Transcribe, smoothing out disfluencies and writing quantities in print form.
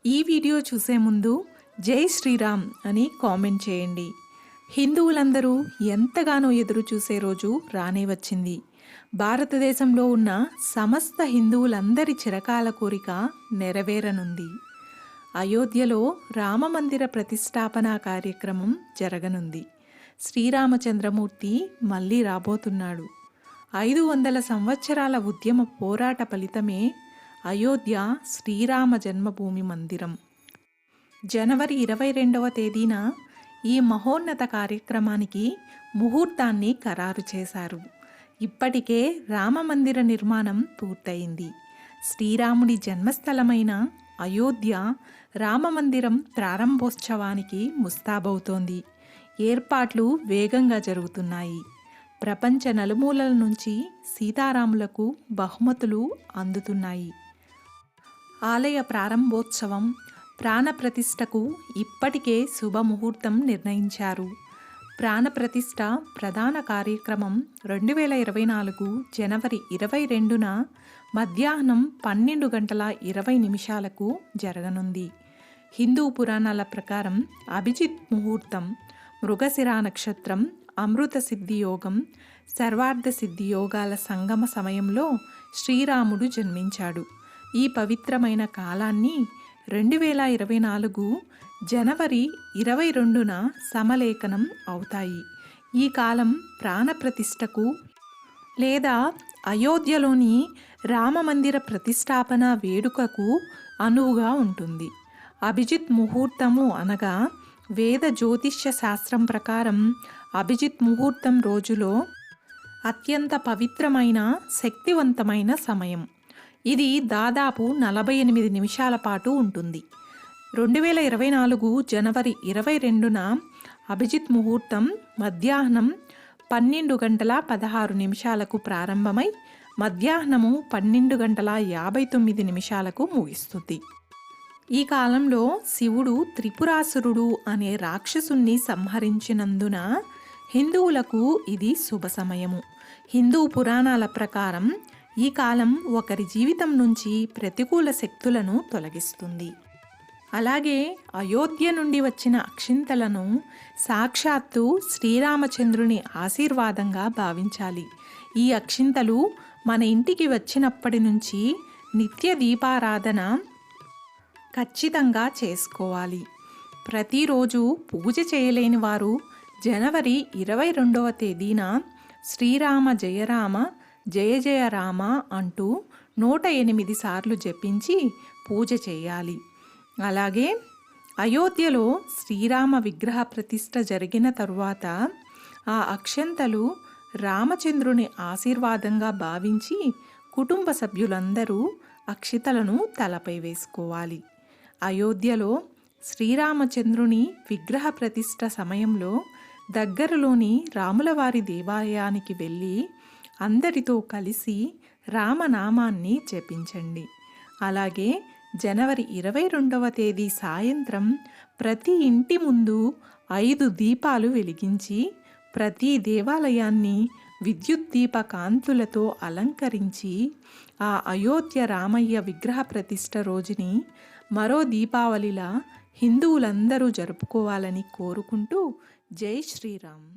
ఈ వీడియో చూసే ముందు జై శ్రీరామ్ అని కామెంట్ చేయండి. హిందువులందరూ ఎంతగానో ఎదురు చూసే రోజు రానే వచ్చింది. భారతదేశంలో ఉన్న సమస్త హిందువులందరి చిరకాల కోరిక నెరవేరనుంది. అయోధ్యలో రామమందిర ప్రతిష్టాపన కార్యక్రమం జరగనుంది. శ్రీరామచంద్రమూర్తి మళ్ళీ రాబోతున్నాడు. 500 సంవత్సరాల ఉద్యమ పోరాట ఫలితమే అయోధ్య శ్రీరామ జన్మభూమి మందిరం. జనవరి 22వ తేదీన ఈ మహోన్నత కార్యక్రమానికి ముహూర్తాన్ని ఖరారు చేశారు. ఇప్పటికే రామమందిర నిర్మాణం పూర్తయింది. శ్రీరాముడి జన్మస్థలమైన అయోధ్య రామమందిరం ప్రారంభోత్సవానికి ముస్తాబవుతోంది. ఏర్పాట్లు వేగంగా జరుగుతున్నాయి. ప్రపంచ నలుమూలల నుంచి సీతారాములకు బహుమతులు అందుతున్నాయి. ఆలయ ప్రారంభోత్సవం, ప్రాణప్రతిష్ఠకు ఇప్పటికే శుభముహూర్తం నిర్ణయించారు. ప్రాణప్రతిష్ఠ ప్రధాన కార్యక్రమం 2024 జనవరి 22న మధ్యాహ్నం 12:20 జరగనుంది. హిందూ పురాణాల ప్రకారం అభిజిత్ ముహూర్తం, మృగశిర నక్షత్రం, అమృత సిద్ధి యోగం, సర్వార్థ సిద్ధి యోగాల సంగమ సమయంలో శ్రీరాముడు జన్మించాడు. ఈ పవిత్రమైన కాలాన్ని 2024 జనవరి 22న సమలేఖనం అవుతాయి. ఈ కాలం ప్రాణప్రతిష్ఠకు లేదా అయోధ్యలోని రామమందిర ప్రతిష్టాపన వేడుకకు అనువుగా ఉంటుంది. అభిజిత్ ముహూర్తము అనగా వేద జ్యోతిష్య శాస్త్రం ప్రకారం అభిజిత్ ముహూర్తం రోజులో అత్యంత పవిత్రమైన శక్తివంతమైన సమయం. ఇది దాదాపు 48 నిమిషాల పాటు ఉంటుంది. 2024 జనవరి 22న అభిజిత్ ముహూర్తం మధ్యాహ్నం 12:16 ప్రారంభమై మధ్యాహ్నము 12:59 ముగిస్తుంది. ఈ కాలంలో శివుడు త్రిపురాసురుడు అనే రాక్షసుణ్ణి సంహరించినందున హిందువులకు ఇది శుభ సమయము. హిందూ పురాణాల ప్రకారం ఈ కాలం ఒకరి జీవితం నుంచి ప్రతికూల శక్తులను తొలగిస్తుంది. అలాగే అయోధ్య నుండి వచ్చిన అక్షింతలను సాక్షాత్తు శ్రీరామచంద్రుని ఆశీర్వాదంగా భావించాలి. ఈ అక్షింతలు మన ఇంటికి వచ్చినప్పటి నుంచి నిత్య దీపారాధన ఖచ్చితంగా చేసుకోవాలి. ప్రతిరోజు పూజ చేయలేని వారు జనవరి 22వ తేదీన శ్రీరామ జయ రామ జయ జయ రామ అంటూ 108 సార్లు జపించి పూజ చేయాలి. అలాగే అయోధ్యలో శ్రీరామ విగ్రహ ప్రతిష్ఠ జరిగిన తరువాత ఆ అక్షంతలు రామచంద్రుని ఆశీర్వాదంగా భావించి కుటుంబ సభ్యులందరూ అక్షితలను తలపై వేసుకోవాలి. అయోధ్యలో శ్రీరామచంద్రుని విగ్రహ ప్రతిష్ఠ సమయంలో దగ్గరలోని రాములవారి దేవాలయానికి వెళ్ళి అందరితో కలిసి రామనామాన్ని జపించండి. అలాగే జనవరి 22వ తేదీ సాయంత్రం ప్రతి ఇంటి ముందు 5 దీపాలు వెలిగించి ప్రతి దేవాలయాన్ని విద్యుత్ దీప కాంతులతో అలంకరించి ఆ అయోధ్య రామయ్య విగ్రహ ప్రతిష్ఠ రోజుని మరో దీపావళిలా హిందువులందరూ జరుపుకోవాలని కోరుకుంటూ జై శ్రీరామ్.